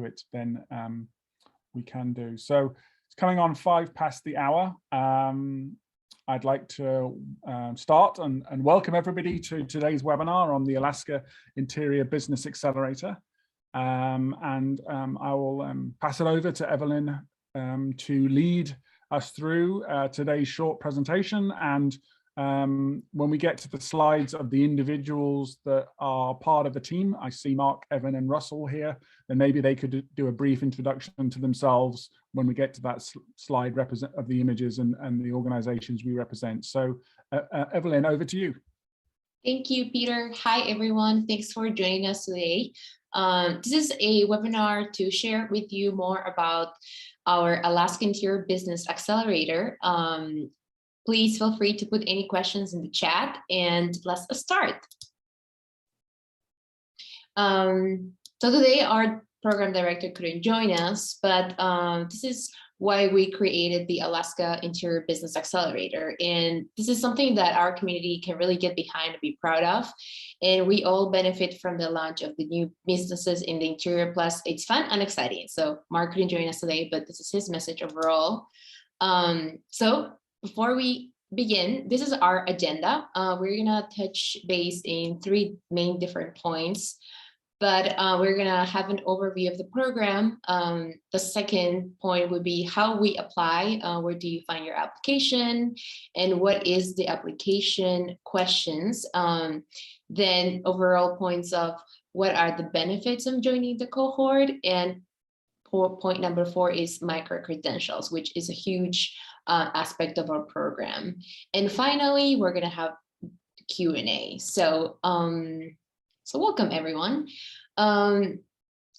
it, then we can do. So it's coming on 5 past the hour. I'd like to start and welcome everybody to today's webinar on the Alaska Interior Business Accelerator. I will pass it over to Evelyn to lead us through today's short presentation. And when we get to the slides of the individuals that are part of the team, I see Mark, Evan, and Russell here, then maybe they could do a brief introduction to themselves when we get to that slide of the images and the organizations we represent. So Evelyn, over to you. Thank you, Peter. Hi, everyone. Thanks for joining us today. This is a webinar to share with you more about our Alaska Interior Business Accelerator. Please feel free to put any questions in the chat and let's start. So today our program director couldn't join us, but this is why we created the Alaska Interior Business Accelerator. And this is something that our community can really get behind and be proud of. And we all benefit from the launch of the new businesses in the interior, plus it's fun and exciting. So Mark couldn't join us today, but this is his message overall. So before we begin, this is our agenda. We're gonna touch base in 3 main different points. But we're going to have an overview of the program. The second point would be how we apply. Where do you find your application? And what is the application questions? Then overall points of what are the benefits of joining the cohort? And point number 4 is micro-credentials, which is a huge aspect of our program. And finally, we're going to have Q&A. So welcome, everyone.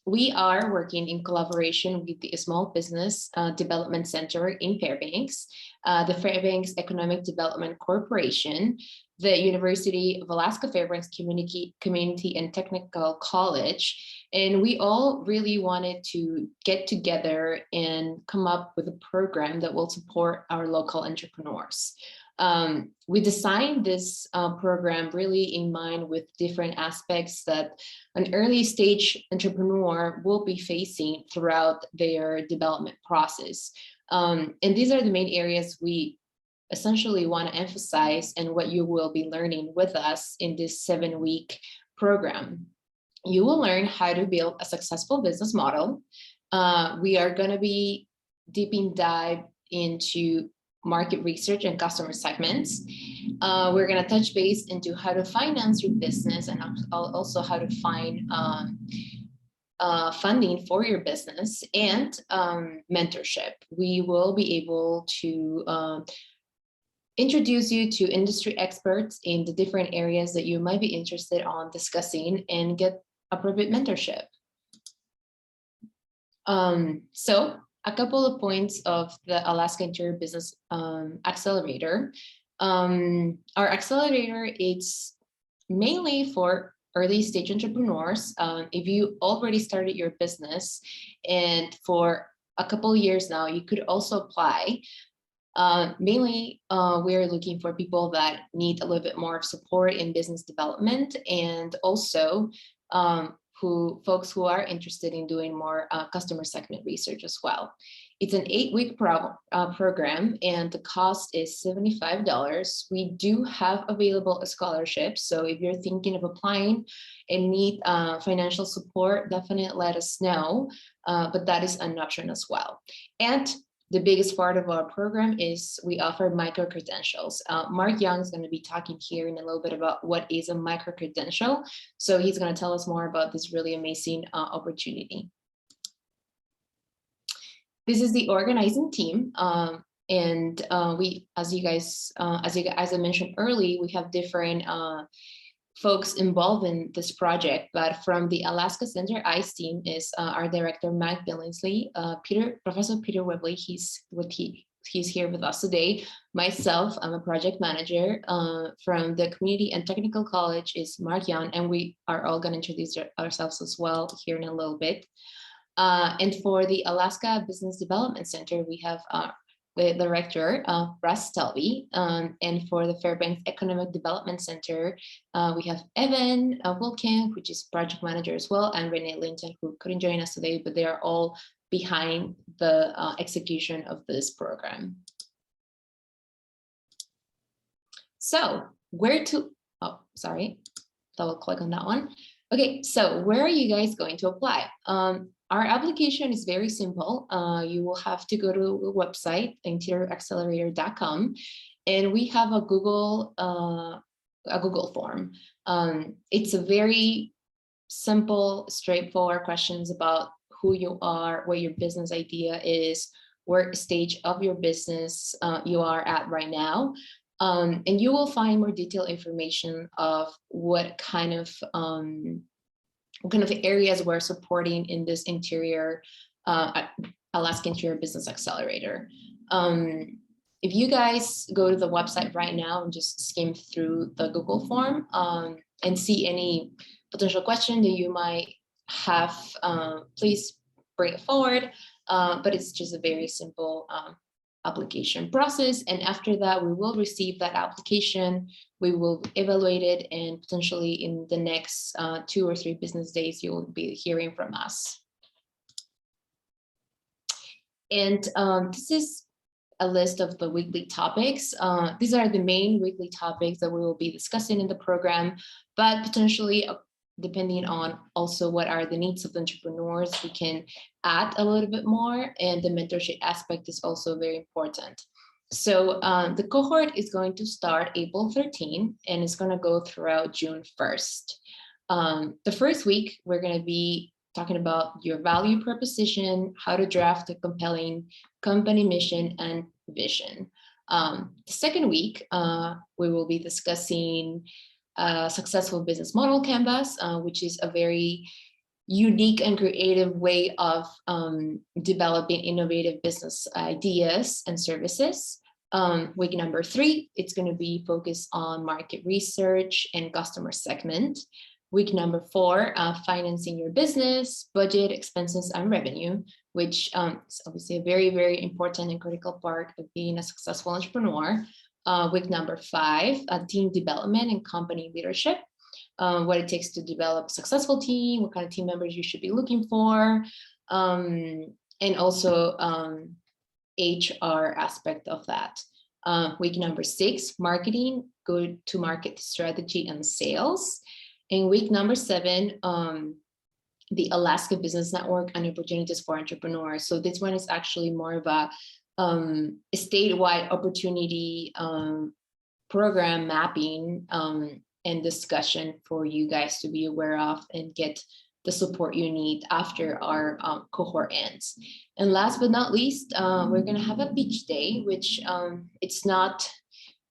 We are working in collaboration with the Small Business Development Center in Fairbanks, the Fairbanks Economic Development Corporation, the University of Alaska Fairbanks Community and Technical College. And we all really wanted to get together and come up with a program that will support our local entrepreneurs. We designed this program really in mind with different aspects that an early stage entrepreneur will be facing throughout their development process. And these are the main areas we essentially want to emphasize and what you will be learning with us in this 7-week program. You will learn how to build a successful business model. We are going to be deeping dive into market research and customer segments. We're going to touch base into how to finance your business and also how to find funding for your business and mentorship. We will be able to introduce you to industry experts in the different areas that you might be interested on discussing and get appropriate mentorship. So a couple of points of the Alaska Interior Business Accelerator. Our accelerator is mainly for early stage entrepreneurs. If you already started your business and for a couple of years now, you could also apply. Mainly, we're looking for people that need a little bit more support in business development and also folks who are interested in doing more customer segment research as well. It's an 8-week program and the cost is $75. We do have available scholarships. So if you're thinking of applying and need financial support, definitely let us know. But that is an option as well. And the biggest part of our program is we offer micro-credentials. Mark Young is going to be talking here in a little bit about what is a micro-credential. So he's going to tell us more about this really amazing opportunity. This is the organizing team. We, as I mentioned earlier, we have different folks involved in this project, but from the Alaska Center ICE team is our director, Mike Billingsley, Professor Peter Webley, he's here with us today. Myself, I'm a project manager. From the Community and Technical College is Mark Young, and we are all going to introduce ourselves as well here in a little bit. And for the Alaska Business Development Center, we have with Director Russ Stelby, and for the Fairbanks Economic Development Center, we have Evan Wilkin, which is project manager as well, and Renee Linton, who couldn't join us today, but they are all behind the execution of this program. So double click on that one. Okay, so where are you guys going to apply? Our application is very simple. You will have to go to the website, interioraccelerator.com, and we have a Google form. It's a very simple, straightforward questions about who you are, what your business idea is, what stage of your business you are at right now. And you will find more detailed information of what kind of areas we're supporting in this Alaska Interior Business Accelerator. If you guys go to the website right now and just skim through the Google form and see any potential question that you might have, please bring it forward. But it's just a very simple application process. And after that, we will receive that application. We will evaluate it, and potentially in the next 2 or 3 business days, you will be hearing from us. And this is a list of the weekly topics. These are the main weekly topics that we will be discussing in the program, but potentially, depending on also what are the needs of the entrepreneurs, we can add a little bit more, and the mentorship aspect is also very important. So the cohort is going to start April 13, and it's going to go throughout June 1st. The first week, we're going to be talking about your value proposition, how to draft a compelling company mission and vision. The second week, we will be discussing successful business model canvas, which is a very unique and creative way of developing innovative business ideas and services. Week number 3, it's going to be focused on market research and customer segment. Week number 4, financing your business, budget, expenses, and revenue, which is obviously a very, very important and critical part of being a successful entrepreneur. Week number 5, team development and company leadership, what it takes to develop a successful team, what kind of team members you should be looking for, and also HR aspect of that. Week number 6, marketing, go-to-market strategy and sales. And week number 7, the Alaska Business Network and opportunities for entrepreneurs. So this one is actually more of a statewide opportunity program mapping and discussion for you guys to be aware of and get the support you need after our cohort ends. And last but not least, we're going to have a beach day, which it's not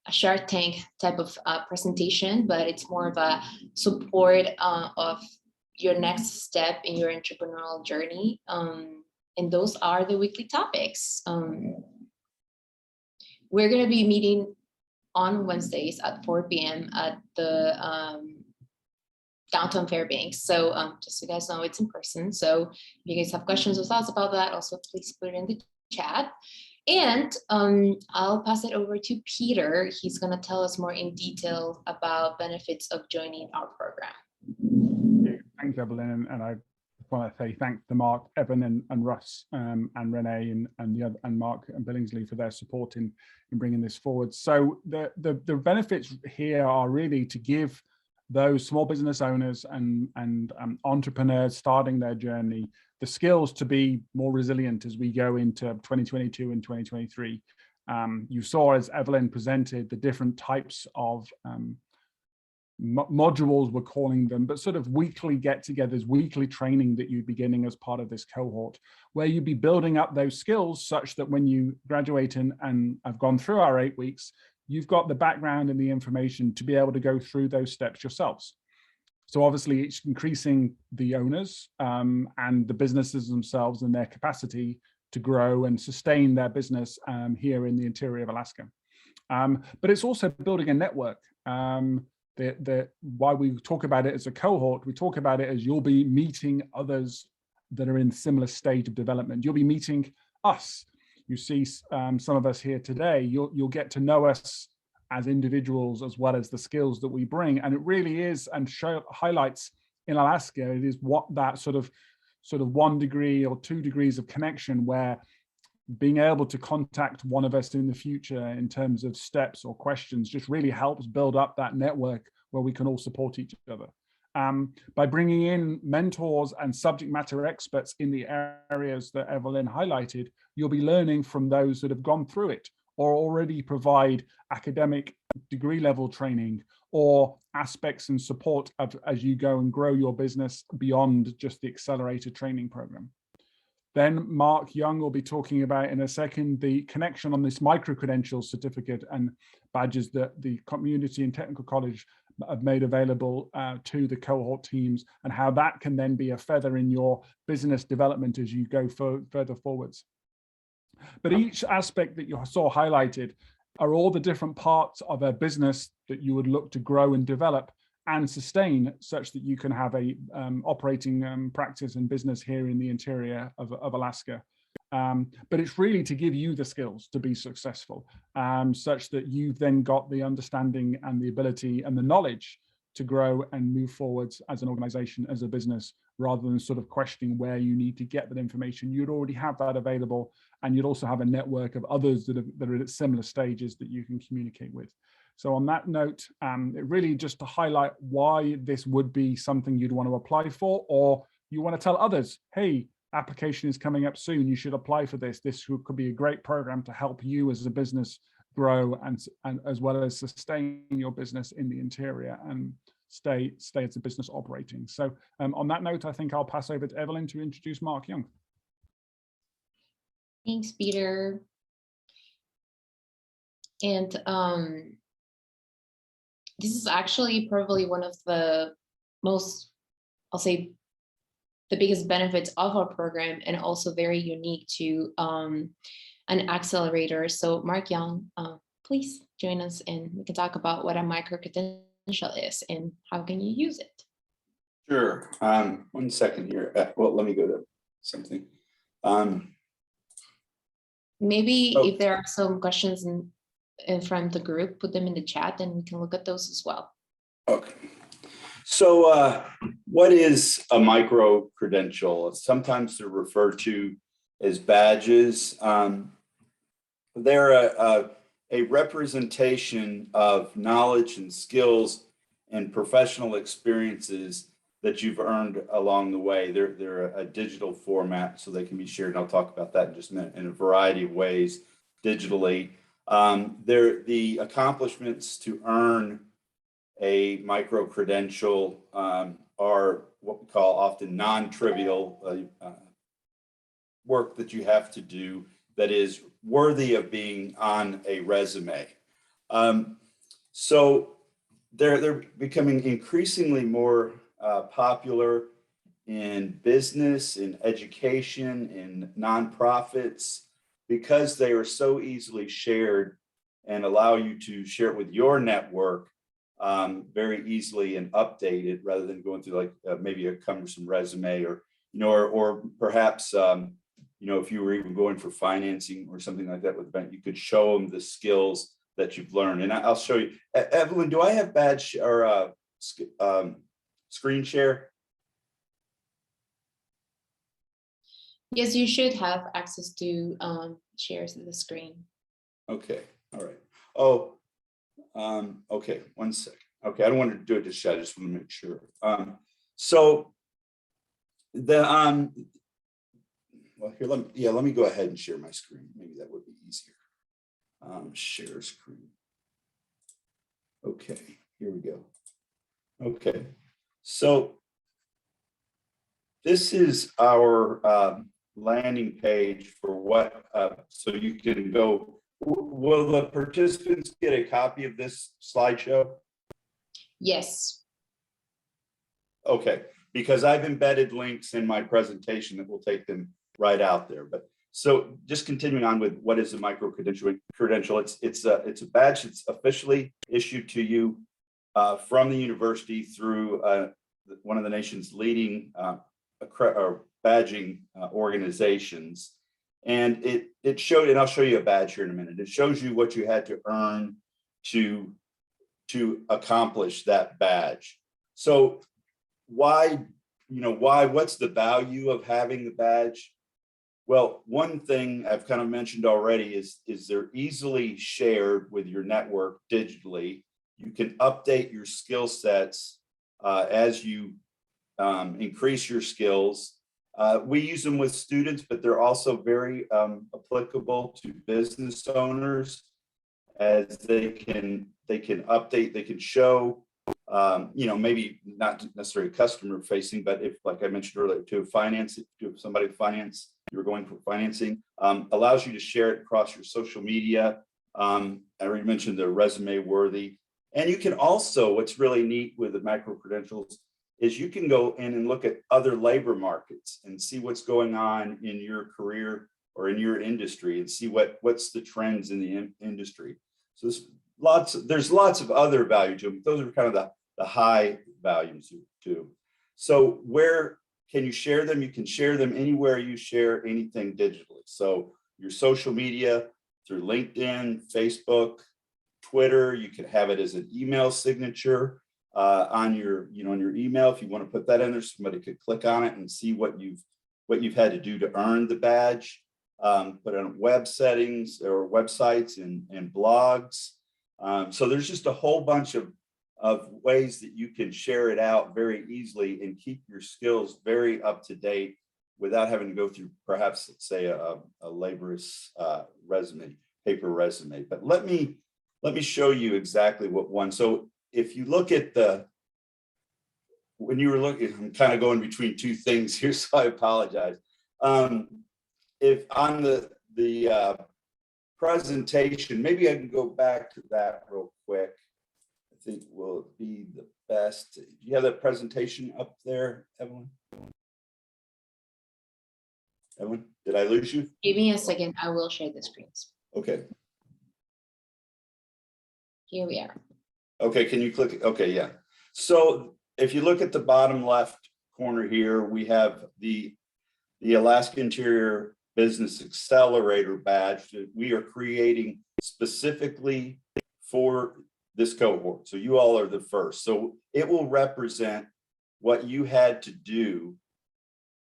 a Shark Tank type of presentation, but it's more of a support of your next step in your entrepreneurial journey. And those are the weekly topics. We're going to be meeting on Wednesdays at 4 p.m. at the downtown Fairbanks. So just so you guys know, it's in person. So if you guys have questions or thoughts about that, also please put it in the chat. And I'll pass it over to Peter. He's going to tell us more in detail about benefits of joining our program. Thanks, Evelyn. And I want to say thanks to Mark, Evan, and Russ, and Renee, and Mark and Billingsley for their support in bringing this forward. So the benefits here are really to give those small business owners and entrepreneurs starting their journey the skills to be more resilient as we go into 2022 and 2023. You saw, as Evelyn presented, the different types of modules, we're calling them, but sort of weekly get-togethers, weekly training that you'd be getting as part of this cohort, where you'd be building up those skills such that when you graduate and have gone through our 8 weeks, you've got the background and the information to be able to go through those steps yourselves. So obviously it's increasing the owners and the businesses themselves and their capacity to grow and sustain their business here in the interior of Alaska. But it's also building a network. Why we talk about it as a cohort, we talk about it as you'll be meeting others that are in similar stage of development. You'll be meeting us. you see some of us here today, you'll get to know us as individuals as well as the skills that we bring. And it really is, and highlights in Alaska, it is what that sort of 1 degree or 2 degrees of connection, where being able to contact one of us in the future in terms of steps or questions just really helps build up that network where we can all support each other. By bringing in mentors and subject matter experts in the areas that Evelyn highlighted, you'll be learning from those that have gone through it or already provide academic degree level training or aspects and support as you go and grow your business beyond just the accelerator training program. Then Mark Young will be talking about in a second the connection on this Microcredentials certificate and badges that the community and technical college have made available to the cohort teams, and how that can then be a feather in your business development as you go further forwards. But each aspect that you saw highlighted are all the different parts of a business that you would look to grow and develop and sustain, such that you can have a operating practice and business here in the interior of Alaska. But it's really to give you the skills to be successful, such that you've then got the understanding and the ability and the knowledge to grow and move forwards as an organization, as a business, rather than sort of questioning where you need to get that information. You'd already have that available, and you'd also have a network of others that are at similar stages that you can communicate with. So on that note, it really just to highlight why this would be something you'd want to apply for, or you want to tell others, hey, application is coming up soon, you should apply for this. This could be a great program to help you as a business grow and as well as sustain your business in the interior and stay as a business operating. So on that note, I think I'll pass over to Evelyn to introduce Mark Young. Thanks, Peter. And this is actually probably one of the most, I'll say, the biggest benefits of our program, and also very unique to an accelerator. So Mark Young, please join us and we can talk about what a microcredential is and how can you use it. Sure. 1 second here. Well, let me go to something. Maybe if there are some questions in front of the group, put them in the chat and we can look at those as well. Okay. So what is a micro-credential? Sometimes they're referred to as badges. They're a representation of knowledge and skills and professional experiences that you've earned along the way. They're a digital format, so they can be shared. And I'll talk about that in just a minute, in a variety of ways digitally. They're the accomplishments to earn a micro-credential are what we call often non-trivial work that you have to do that is worthy of being on a resume. So they're becoming increasingly more popular in business, in education, in nonprofits, because they are so easily shared and allow you to share it with your network very easily and update it, rather than going through like maybe a cumbersome resume, or or perhaps if you were even going for financing or something like that with the bank, you could show them the skills that you've learned. And I'll show you. Evelyn, do I have badge or screen share? Yes, you should have access to shares of the screen. Okay. All right. Oh, okay. 1 second. Okay. I don't want to do it just yet. I just want to make sure. So the well, here, let me go ahead and share my screen. Maybe that would be easier. Share screen. Okay, here we go. Okay, so this is our landing page for what, so you can go. Will the participants get a copy of this slideshow? Yes. Okay, because I've embedded links in my presentation that will take them right out there. But so just continuing on with what is a micro-credential. It's a badge that's officially issued to you from the university through one of the nation's leading badging organizations. And it showed, and I'll show you a badge here in a minute. It shows you what you had to earn to accomplish that badge. So why, what's the value of having the badge? Well, one thing I've kind of mentioned already is they're easily shared with your network digitally. You can update your skill sets as you increase your skills. We use them with students, but they're also very applicable to business owners, as they can update, they can show, maybe not necessarily customer facing, but if, like I mentioned earlier, to somebody finance, you're going for financing, allows you to share it across your social media. I already mentioned the resume worthy. And you can also, what's really neat with the micro-credentials is you can go in and look at other labor markets and see what's going on in your career or in your industry, and see what's the trends in the industry. So there's lots of other value to them. Those are kind of the high values too. So where can you share them? You can share them anywhere you share anything digitally. So your social media, through LinkedIn, Facebook, Twitter. You could have it as an email signature on your email. If you want to put that in there, somebody could click on it and see what you've had to do to earn the badge. Put on web settings or websites and blogs. So there's just a whole bunch of ways that you can share it out very easily and keep your skills very up to date without having to go through perhaps, let's say, a laborious paper resume. But let me show you exactly what one. So if you look at when you were looking, I'm kind of going between two things here, so I apologize. If on the presentation, maybe I can go back to that real quick. I think will be the best. Do you have that presentation up there, Evelyn? Evelyn, did I lose you? Give me a second. I will share the screens. Okay. Here we are. Okay, can you click? Okay, yeah. So if you look at the bottom left corner here, we have the Alaska Interior Business Accelerator badge that we are creating specifically for this cohort. So you all are the first. So it will represent what you had to do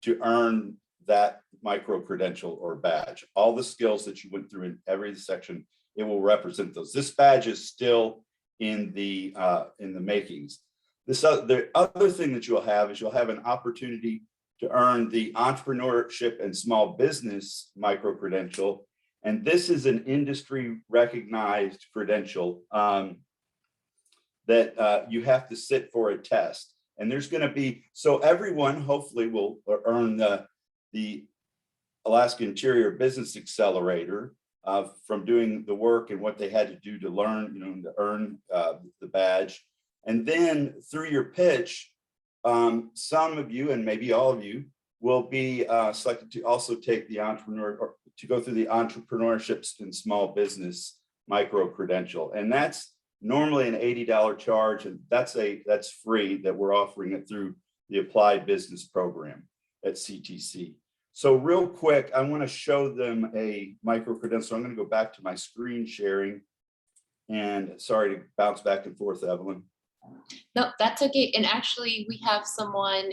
to earn that micro-credential or badge. All the skills that you went through in every section, it will represent those. This badge is still in the makings. The other thing that you'll have is you'll have an opportunity to earn the entrepreneurship and small business micro-credential. And this is an industry recognized credential that you have to sit for a test. And there's going to be, so everyone hopefully will earn the Alaska Interior Business Accelerator from doing the work and what they had to do to learn, to earn the badge. And then through your pitch, some of you and maybe all of you will be selected to also take the to go through the entrepreneurship and small business micro-credential. And that's normally an $80 charge, and that's free, that we're offering it through the Applied Business Program at CTC. So real quick, I want to show them a micro-credential. I'm going to go back to my screen sharing, and sorry to bounce back and forth, Evelyn. No, that's okay. And actually, we have someone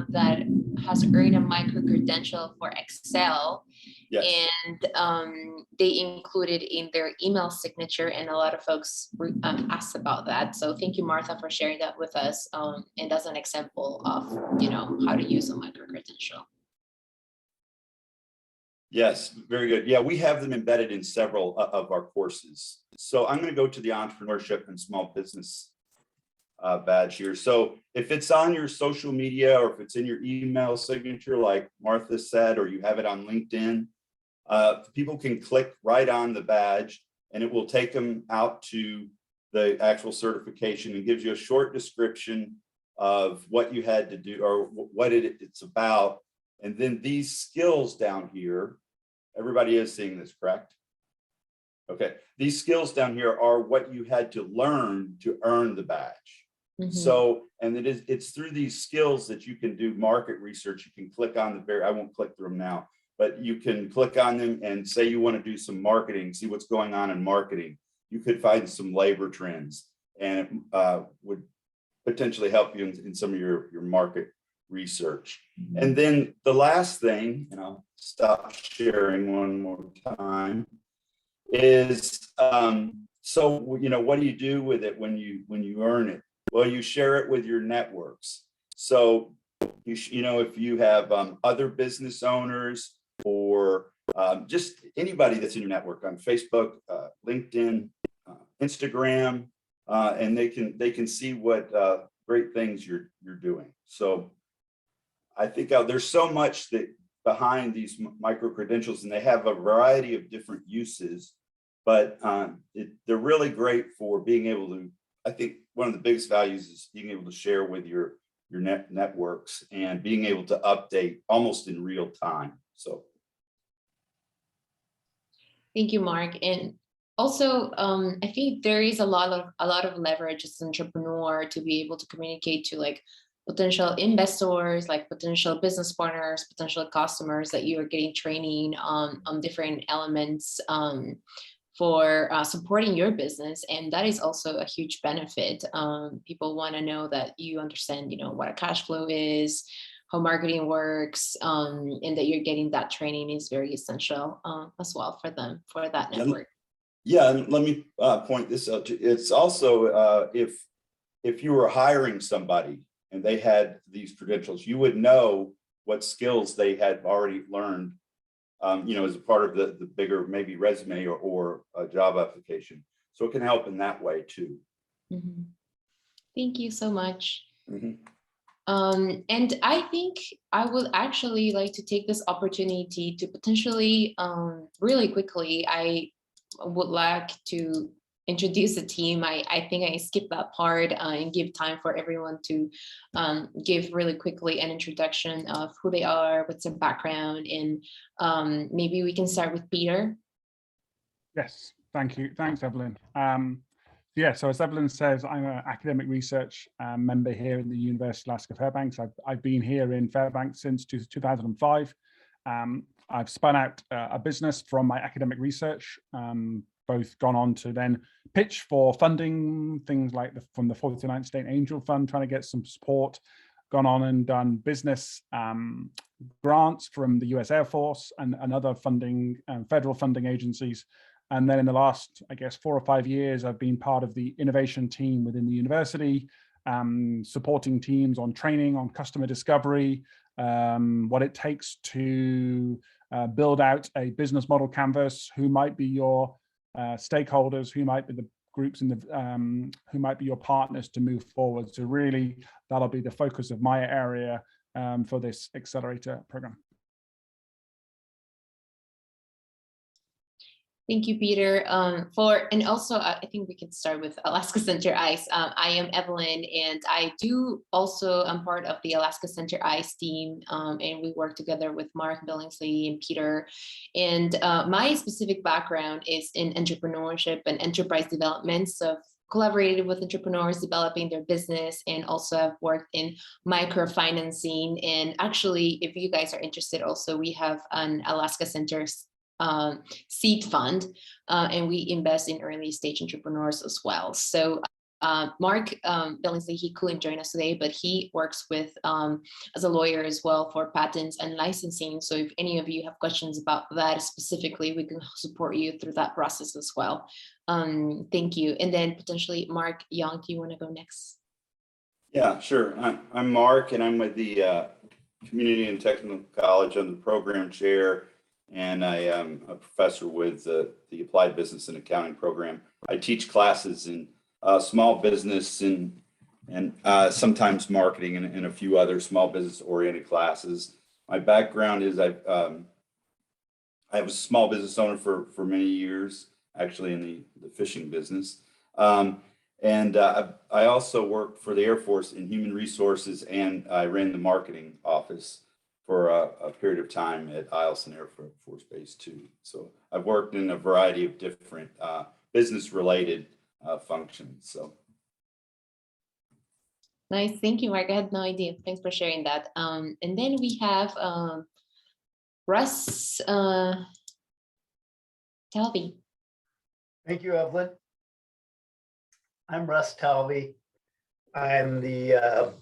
that has earned a micro-credential for Excel. Yes. And they included in their email signature, and a lot of folks asked about that. So thank you, Martha, for sharing that with us. And that's an example of how to use a micro-credential. Yes, very good. Yeah, we have them embedded in several of our courses. So I'm going to go to the entrepreneurship and small business badge here. So if it's on your social media, or if it's in your email signature, like Martha said, or you have it on LinkedIn, people can click right on the badge and it will take them out to the actual certification and gives you a short description of what you had to do or what it's about. And then these skills down here, everybody is seeing this, correct? Okay, these skills down here are what you had to learn to earn the badge. Mm-hmm. So, and it's through these skills that you can do market research. You can click on I won't click through them now, but you can click on them and say you want to do some marketing, see what's going on in marketing. You could find some labor trends, and it would potentially help you in some of your market research. And then the last thing, and I'll stop sharing one more time, is so what do you do with it when you earn it? Well, you share it with your networks. So if you have other business owners or just anybody that's in your network on Facebook, LinkedIn, Instagram, and they can see what great things you're doing. So I think there's so much that behind these micro credentials, and they have a variety of different uses, but they're really great for being able to. I think one of the biggest values is being able to share with your networks and being able to update almost in real time. So thank you, Mark. And also, I think there is a lot of leverage as an entrepreneur to be able to communicate to like potential investors, like potential business partners, potential customers that you are getting training on different elements for supporting your business. And that is also a huge benefit. People want to know that you understand, what a cash flow is, how marketing works, and that you're getting that training is very essential as well for them, for that network. Yeah, and let me point this out. It's also if you were hiring somebody and they had these credentials, you would know what skills they had already learned, as a part of the bigger maybe resume or a job application. So it can help in that way too. Mm-hmm. Thank you so much. Mm-hmm. And I think I would actually like to take this opportunity to potentially, really quickly, I would like to introduce the team. I think I skipped that part and give time for everyone to give really quickly an introduction of who they are, what's their background, and maybe we can start with Peter. Yes, thank you. Thanks, Evelyn. So as Evelyn says, I'm an academic research member here in the University of Alaska Fairbanks. I've been here in Fairbanks since 2005. I've spun out a business from my academic research, both gone on to then pitch for funding, things like from the 49th State Angel Fund, trying to get some support, gone on and done business grants from the US Air Force and other funding, federal funding agencies. And then in the last, 4 or 5 years, I've been part of the innovation team within the university, supporting teams on training, on customer discovery, what it takes to build out a business model canvas, who might be your stakeholders, who might be the groups in the who might be your partners to move forward. So really, that'll be the focus of my area for this accelerator program. Thank you, Peter. And also, I think we can start with Alaska Center ICE. I am Evelyn, and I'm part of the Alaska Center ICE team, and we work together with Mark Billingsley and Peter. And my specific background is in entrepreneurship and enterprise development. So collaborated with entrepreneurs developing their business, and also have worked in microfinancing. And actually, if you guys are interested, also we have an Alaska Center seed fund, and we invest in early stage entrepreneurs as well. So Mark Billingsley, he couldn't join us today, but he works with as a lawyer as well for patents and licensing. So if any of you have questions about that specifically, we can support you through that process as well. Thank you. And then potentially Mark Young, do you want to go next? Yeah, sure. I'm Mark, and I'm with the Community and Technical College. I'm the program chair, and I am a professor with the Applied Business and Accounting program. I teach classes in small business and sometimes marketing and a few other small business oriented classes. My background is I was a small business owner for many years, actually in the fishing business. And I also worked for the Air Force in human resources, and I ran the marketing office for a period of time at Eielson Air Force Base too. So I've worked in a variety of different business-related functions. So nice, thank you, Mark. I had no idea. Thanks for sharing that. And then we have Russ Talby. Thank you, Evelyn. I'm Russ Talby. I'm the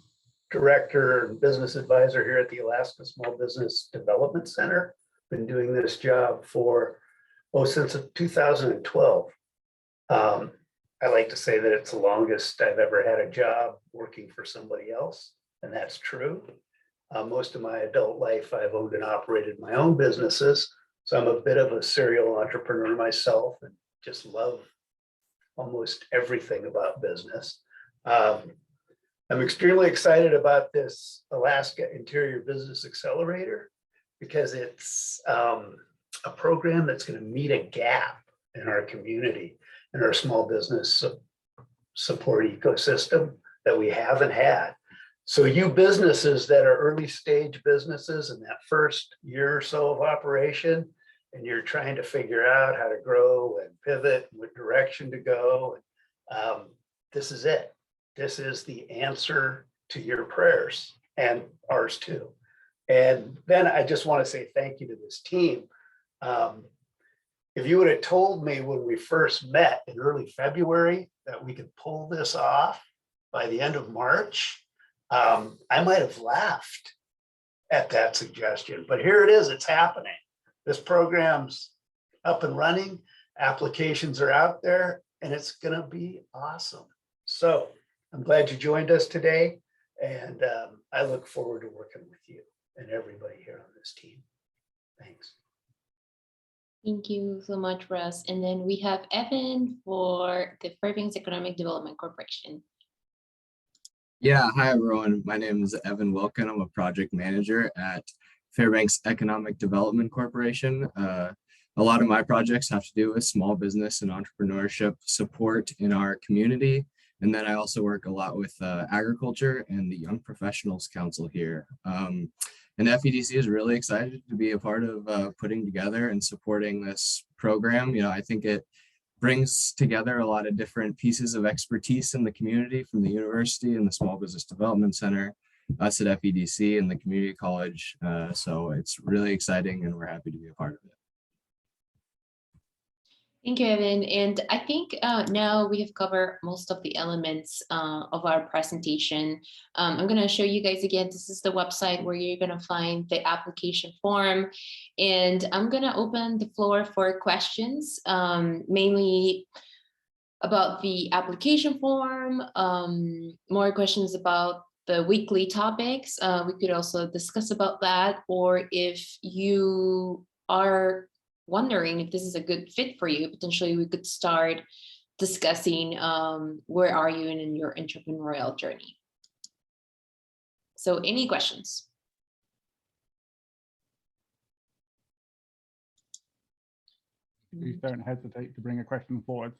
Director and Business Advisor here at the Alaska Small Business Development Center. Been doing this job for, since 2012. I like to say that it's the longest I've ever had a job working for somebody else, and that's true. Most of my adult life, I've owned and operated my own businesses. So I'm a bit of a serial entrepreneur myself and just love almost everything about business. I'm extremely excited about this Alaska Interior Business Accelerator because it's a program that's going to meet a gap in our community and our small business support ecosystem that we haven't had. So you businesses that are early stage businesses in that first year or so of operation, and you're trying to figure out how to grow and pivot, what direction to go, this is it. This is the answer to your prayers and ours too. And then I just want to say thank you to this team. If you would have told me when we first met in early February that we could pull this off by the end of March, I might have laughed at that suggestion, but here it is, it's happening. This program's up and running, applications are out there, and it's gonna be awesome. So I'm glad you joined us today, and I look forward to working with you and everybody here on this team. Thanks. Thank you so much, Russ. And then we have Evan for the Fairbanks Economic Development Corporation. Yeah, hi everyone. My name is Evan Wilkin. I'm a project manager at Fairbanks Economic Development Corporation. A lot of my projects have to do with small business and entrepreneurship support in our community. And then I also work a lot with agriculture and the Young Professionals Council here. And FEDC is really excited to be a part of putting together and supporting this program. I think it brings together a lot of different pieces of expertise in the community from the university and the Small Business Development Center, us at FEDC and the community college. So it's really exciting and we're happy to be a part of it. Thank you, Evan. And I think now we have covered most of the elements of our presentation. I'm going to show you guys again. This is the website where you're going to find the application form. And I'm going to open the floor for questions, mainly about the application form, more questions about the weekly topics. We could also discuss about that, or if you are wondering if this is a good fit for you, potentially we could start discussing where are you in your entrepreneurial journey. So any questions? Please don't hesitate to bring a question forward.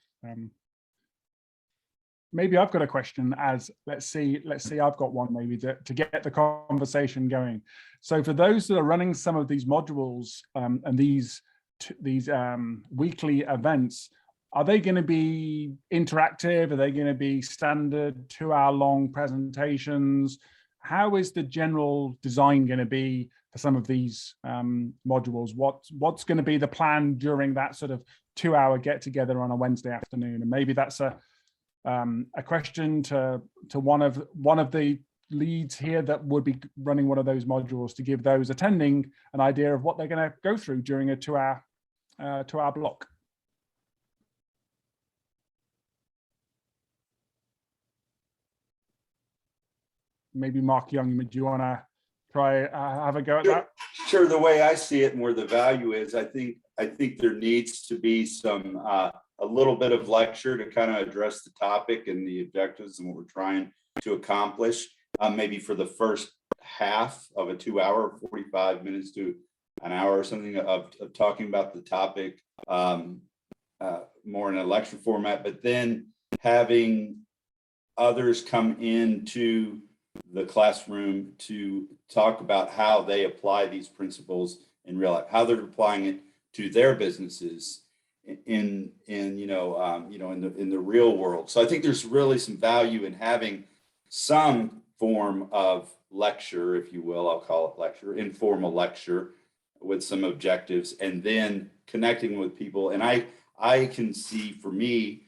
Maybe I've got a question, as let's see I've got one maybe to get the conversation going. So for those that are running some of these modules and these weekly events, are they going to be interactive? Are they going to be standard 2-hour-long presentations? How is the general design going to be for some of these modules? What's going to be the plan during that sort of 2-hour get together on a Wednesday afternoon? And maybe that's a question to one of the leads here that would be running one of those modules, to give those attending an idea of what they're going to go through during a 2-hour block. Maybe Mark Young, do you want to try have a go at that? Sure. The way I see it and where the value is, I think there needs to be some a little bit of lecture to kind of address the topic and the objectives and what we're trying to accomplish. Maybe for the first half of a 2-hour, 45 minutes to an hour or something of talking about the topic more in a lecture format, but then having others come into the classroom to talk about how they apply these principles in real life, how they're applying it to their businesses in the real world. So I think there's really some value in having some form of lecture, if you will, I'll call it lecture, informal lecture, with some objectives, and then connecting with people. And I can see, for me,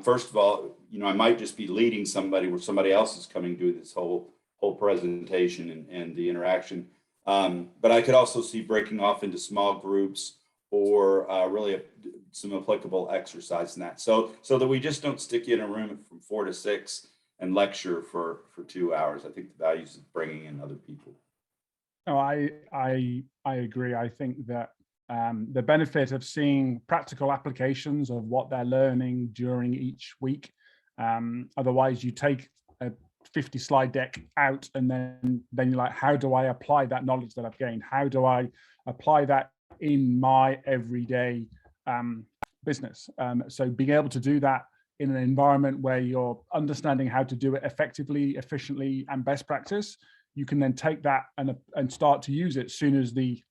first of all, I might just be leading somebody where somebody else is coming to do this whole presentation and the interaction. But I could also see breaking off into small groups, or really some applicable exercise in that. So that we just don't stick you in a room from 4 to 6 and lecture for 2 hours. I think the value is bringing in other people. No, I agree. I think that the benefit of seeing practical applications of what they're learning during each week. Otherwise, you take a 50 slide deck out, and then you're like, how do I apply that knowledge that I've gained? How do I apply that in my everyday business? So being able to do that in an environment where you're understanding how to do it effectively, efficiently, and best practice, you can then take that and start to use it as soon as the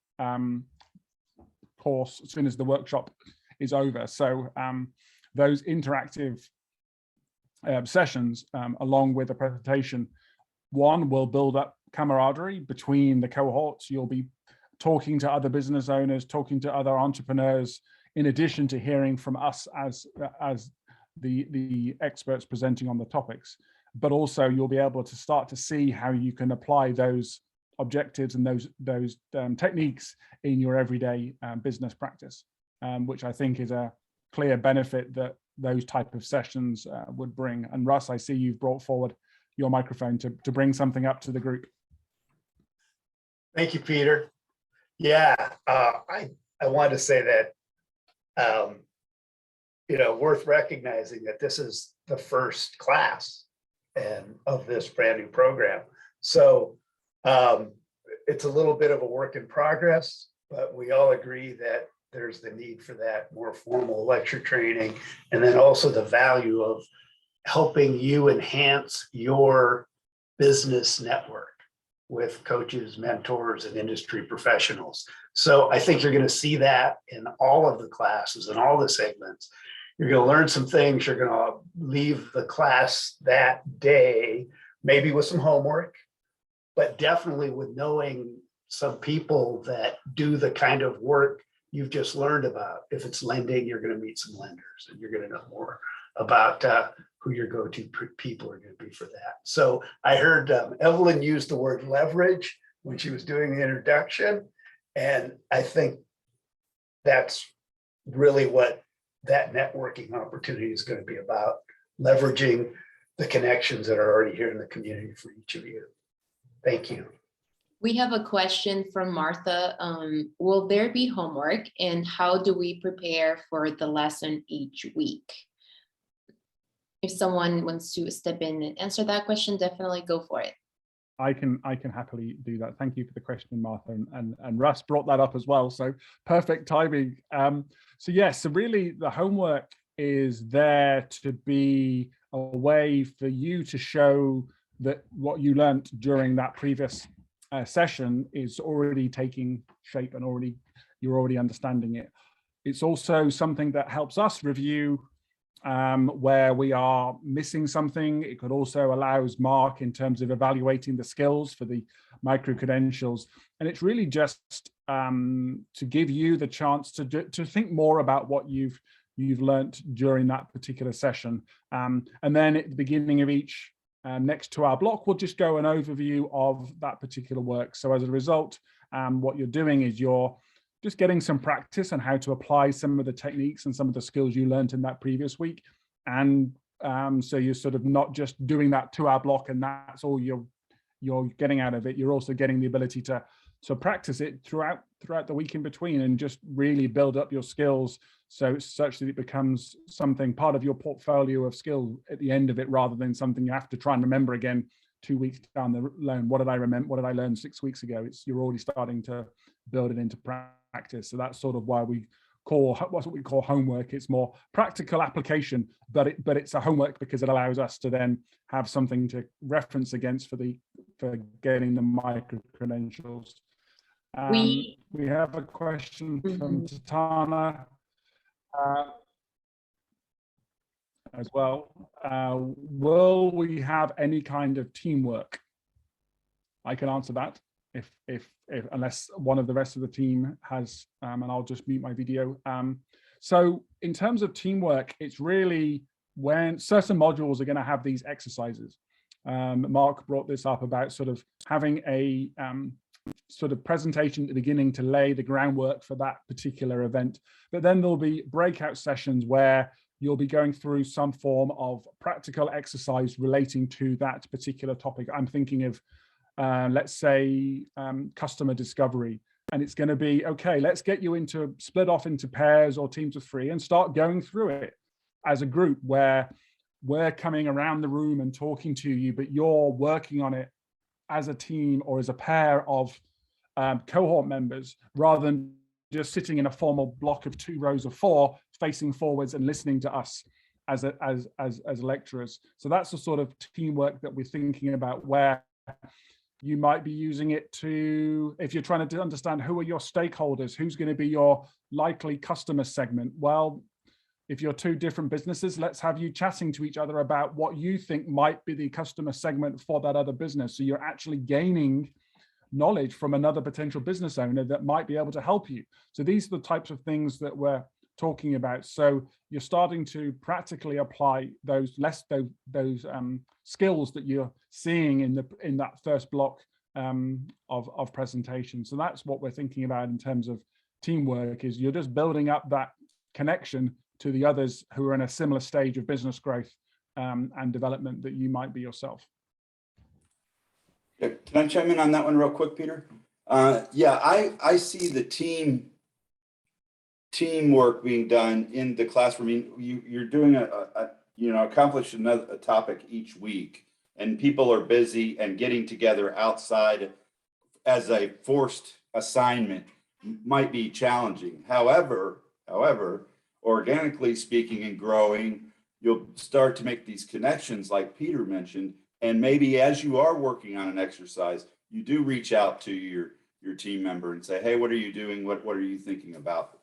course, as soon as the workshop is over. So those interactive sessions, along with the presentation, one, will build up camaraderie between the cohorts. You'll be talking to other business owners, talking to other entrepreneurs, in addition to hearing from us as the experts presenting on the topics. But also you'll be able to start to see how you can apply those objectives and those techniques in your everyday business practice, which I think is a clear benefit that those type of sessions would bring. And Russ, I see you've brought forward your microphone to bring something up to the group. Thank you, Peter. Yeah, I wanted to say that, worth recognizing that this is the first class of this brand new program. So it's a little bit of a work in progress, but we all agree that there's the need for that more formal lecture training, and then also the value of helping you enhance your business network with coaches, mentors, and industry professionals. So I think you're going to see that in all of the classes and all the segments. You're going to learn some things. You're going to leave the class that day, maybe with some homework, but definitely with knowing some people that do the kind of work you've just learned about. If it's lending, you're going to meet some lenders, and you're going to know more about who your go-to people are going to be for that. So I heard Evelyn use the word leverage when she was doing the introduction. And I think that's really what that networking opportunity is going to be about, leveraging the connections that are already here in the community for each of you. Thank you. We have a question from Martha. Will there be homework, and how do we prepare for the lesson each week? If someone wants to step in and answer that question, definitely go for it. I can happily do that. Thank you for the question, Martha, and Russ brought that up as well. So perfect timing. So yes, so really the homework is there to be a way for you to show that what you learned during that previous session is already taking shape and you're already understanding it. It's also something that helps us review where we are missing something. It could also allows Mark in terms of evaluating the skills for the micro-credentials. And it's really just to give you the chance to think more about what you've learnt during that particular session. And then at the beginning of each next to our block, we'll just go an overview of that particular work. So as a result, what you're doing is you're just getting some practice on how to apply some of the techniques and some of the skills you learned in that previous week. And so you're sort of not just doing that 2-hour block and that's all you're getting out of it. You're also getting the ability to practice it throughout the week in between, and just really build up your skills such that it becomes something part of your portfolio of skill at the end of it, rather than something you have to try and remember again 2 weeks down the line. What did I remember? What did I learn 6 weeks ago? You're already starting to build it into practice. So that's sort of why we call what we call homework. It's more practical application, but it's a homework because it allows us to then have something to reference against for getting the micro-credentials. We have a question from Tatana as well. Will we have any kind of teamwork? I can answer that. if unless one of the rest of the team has, and I'll just mute my video. So in terms of teamwork, it's really when certain modules are going to have these exercises. Mark brought this up about sort of having a sort of presentation at the beginning to lay the groundwork for that particular event. But then there'll be breakout sessions where you'll be going through some form of practical exercise relating to that particular topic. I'm thinking of, let's say, customer discovery. And it's going to be, okay, let's get you into split off into pairs or teams of 3 and start going through it as a group where we're coming around the room and talking to you, but you're working on it as a team or as a pair of cohort members, rather than just sitting in a formal block of 2 rows of 4 facing forwards and listening to us as lecturers. So that's the sort of teamwork that we're thinking about, where you might be using it to, if you're trying to understand who are your stakeholders, who's going to be your likely customer segment. Well, if you're 2 different businesses, let's have you chatting to each other about what you think might be the customer segment for that other business. So you're actually gaining knowledge from another potential business owner that might be able to help you. So these are the types of things that we're talking about. So you're starting to practically apply those skills that you're seeing in that first block of presentation. So that's what we're thinking about in terms of teamwork, is you're just building up that connection to the others who are in a similar stage of business growth and development that you might be yourself. Can I chime in on that one real quick, Peter? Yeah, I see the teamwork being done in the classroom. I mean, you're doing accomplish a topic each week, and people are busy, and getting together outside as a forced assignment might be challenging. However, organically speaking and growing, you'll start to make these connections like Peter mentioned. And maybe as you are working on an exercise, you do reach out to your team member and say, hey, what are you doing? What are you thinking about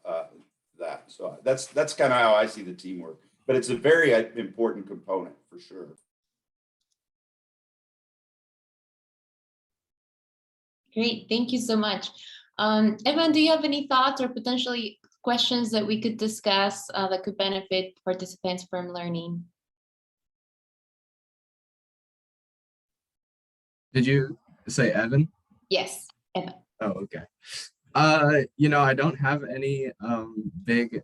that? So that's kind of how I see the teamwork, but it's a very important component for sure. Great, thank you so much. Evan, do you have any thoughts or potentially questions that we could discuss that could benefit participants from learning? Did you say Evan? Yes, Evan. Oh, okay. I don't have any big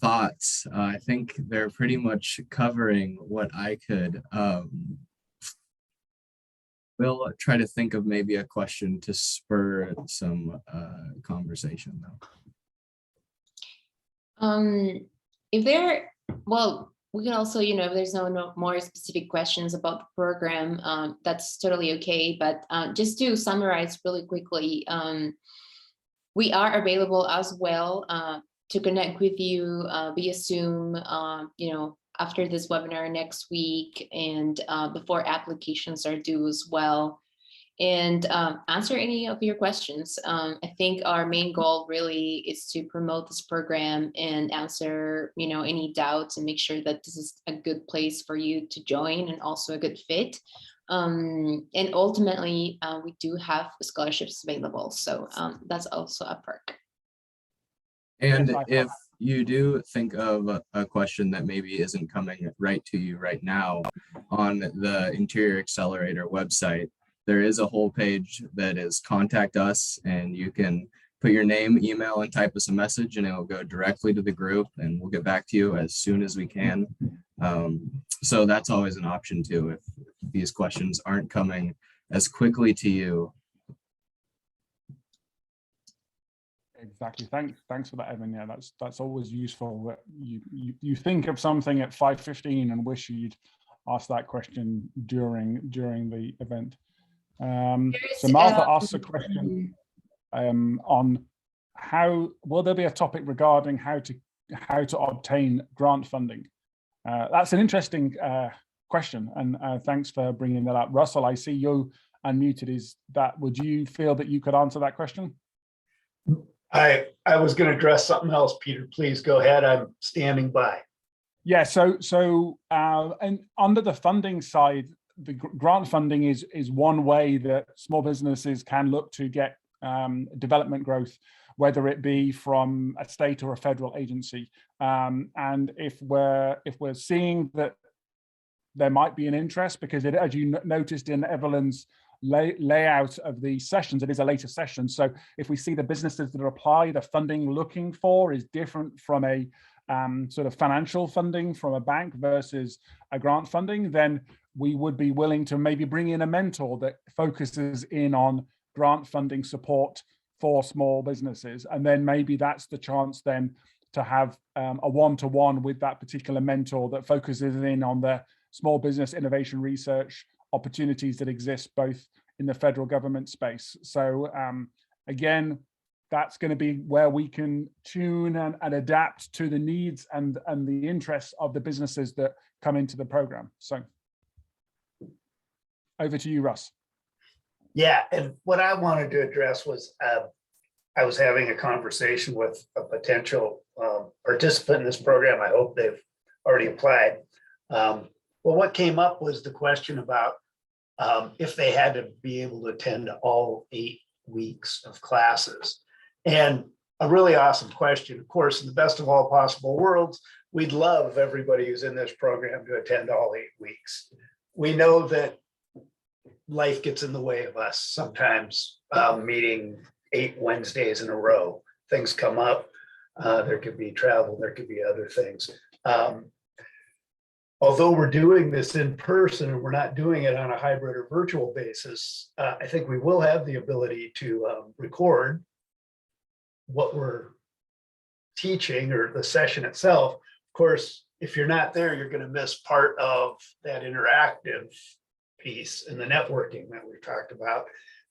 thoughts. I think they're pretty much covering what I could. We'll try to think of maybe a question to spur some conversation though. We can also, if there's no more specific questions about the program, that's totally okay. But just to summarize really quickly, we are available as well to connect with you via Zoom, after this webinar next week and before applications are due as well, and answer any of your questions. I think our main goal really is to promote this program and answer, any doubts and make sure that this is a good place for you to join and also a good fit. And ultimately, we do have scholarships available. So that's also a perk. And if you do think of a question that maybe isn't coming right to you right now, on the Interior Accelerator website, there is a whole page that is contact us, and you can put your name, email, and type us a message, and it will go directly to the group, and we'll get back to you as soon as we can. So that's always an option too, if these questions aren't coming as quickly to you. Exactly. Thanks for that, Evan. Yeah, that's always useful. You think of something at 5:15 and wish you'd asked that question during the event. So Martha asks a question on how will there be a topic regarding how to obtain grant funding. That's an interesting question, and thanks for bringing that up. Russell, I see you unmuted. Would you feel that you could answer that question? I was going to address something else, Peter. Please go ahead. I'm standing by. Yeah. So and under the funding side, the grant funding is one way that small businesses can look to get development growth, whether it be from a state or a federal agency. And if we're seeing that there might be an interest, because it, as you noticed in Evelyn's layout of the sessions, it is a later session. So if we see the businesses that apply, the funding looking for is different from a sort of financial funding from a bank versus a grant funding, then we would be willing to maybe bring in a mentor that focuses in on grant funding support for small businesses. And then maybe that's the chance then to have a one-to-one with that particular mentor that focuses in on the small business innovation research opportunities that exist both in the federal government space. So again, that's going to be where we can tune and adapt to the needs and the interests of the businesses that come into the program. So over to you, Russ. Yeah, and what I wanted to address was I was having a conversation with a potential participant in this program. I hope they've already applied. Well, what came up was the question about if they had to be able to attend all 8 weeks of classes. And a really awesome question. Of course, in the best of all possible worlds, we'd love everybody who's in this program to attend all 8 weeks. We know that life gets in the way of us sometimes, meeting 8 Wednesdays in a row. Things come up. There could be travel, there could be other things. Although we're doing this in person and we're not doing it on a hybrid or virtual basis, I think we will have the ability to record what we're teaching or the session itself. Of course, if you're not there, you're going to miss part of that interactive piece and the networking that we've talked about.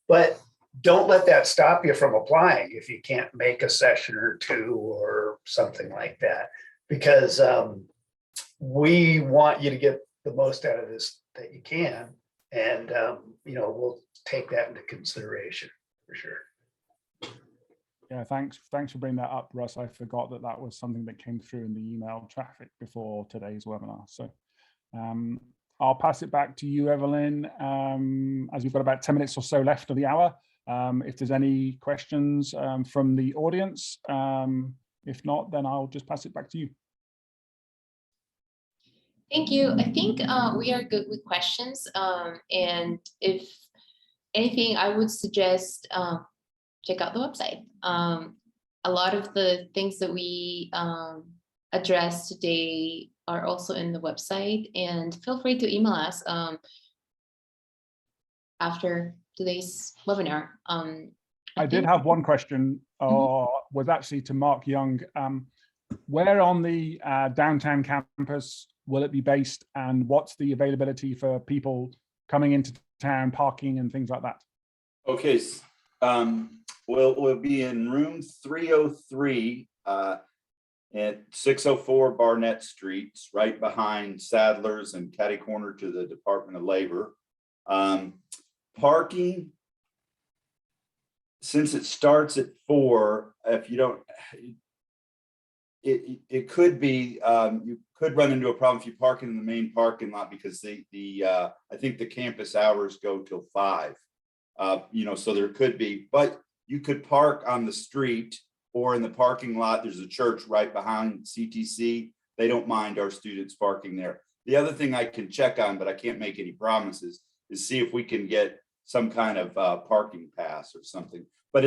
But don't let that stop you from applying if you can't make a session or 2 or something like that, because we want you to get the most out of this that you can. And, you know, we'll take that into consideration for sure. Yeah, thanks for bringing that up, Russ. I forgot that was something that came through in the email traffic before today's webinar. So I'll pass it back to you, Evelyn, as we've got about 10 minutes or so left of the hour. If there's any questions from the audience, if not, then I'll just pass it back to you. Thank you. I think we are good with questions. And if anything, I would suggest check out the website. A lot of the things that we addressed today are also in the website, and feel free to email us after today's webinar. I did have one question, was actually to Mark Young. Where on the downtown campus will it be based, and what's the availability for people coming into town, parking and things like that? Okay, we'll be in room 303 at 604 Barnett Street, right behind Sadler's and catty corner to the Department of Labor. Parking, since it starts at 4, if you don't, it could be, you could run into a problem if you park in the main parking lot, because I think the campus hours go till 5. You know, so there could be, but you could park on the street or in the parking lot. There's a church right behind CTC. They don't mind our students parking there. The other thing I can check on, but I can't make any promises, is see if we can get some kind of parking pass or something. But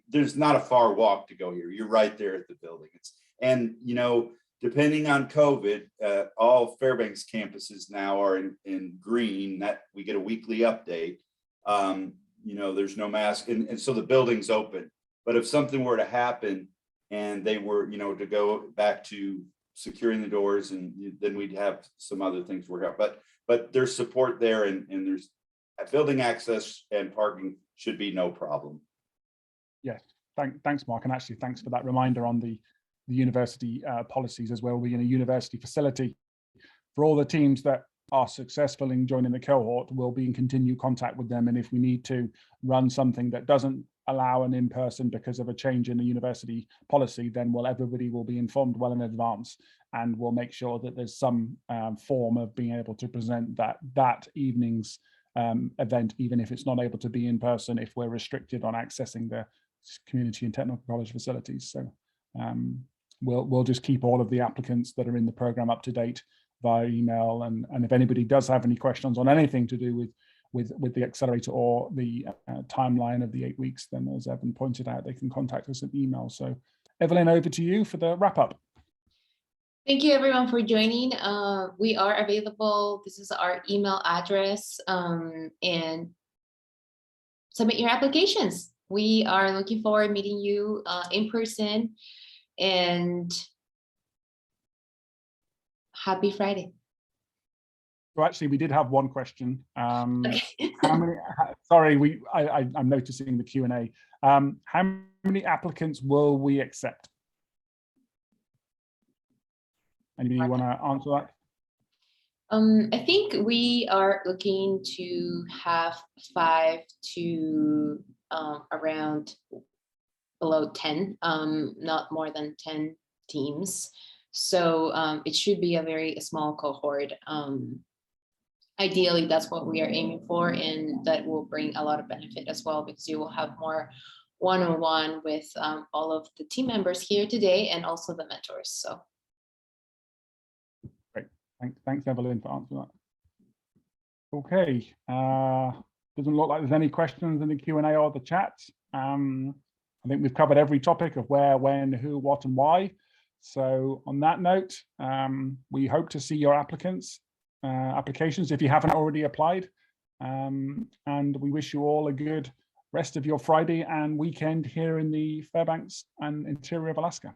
there's not a far walk to go here. You're right there at the building. And you know, depending on COVID, all Fairbanks campuses now are in green. That we get a weekly update. You know, there's no mask, and so the building's open. But if something were to happen and they were, you know, to go back to securing the doors, and then we'd have some other things work out. But there's support there, and there's building access and parking should be no problem. Yes, thanks, Mark, and actually thanks for that reminder on the university policies as well. We're in a university facility for all the teams that are successful in joining the cohort, we'll be in continued contact with them. And if we need to run something that doesn't allow an in-person because of a change in the university policy, then everybody will be informed well in advance, and we'll make sure that there's some form of being able to present that evening's event, even if it's not able to be in person, if we're restricted on accessing the community and technical college facilities. So we'll just keep all of the applicants that are in the program up to date via email, and if anybody does have any questions on anything to do with the accelerator or the timeline of the 8 weeks, then as Evan pointed out, they can contact us at email. So Evelyn, over to you for the wrap up. Thank you everyone for joining. We are available. This is our email address, and submit your applications. We are looking forward to meeting you in person, and happy Friday. So actually, we did have one question. Okay. How many? Sorry, I'm noticing the Q&A. How many applicants will we accept? Anybody want to answer that? I think we are looking to have 5 to around below 10, not more than 10 teams. So it should be a very small cohort. Ideally, that's what we are aiming for, and that will bring a lot of benefit as well, because you will have more one-on-one with all of the team members here today, and also the mentors. So great, thanks Evelyn for answering that. Okay, doesn't look like there's any questions in the Q&A or the chat. I think we've covered every topic of where, when, who, what, and why. So on that note, we hope to see your applications if you haven't already applied. And we wish you all a good rest of your Friday and weekend here in the Fairbanks and interior of Alaska.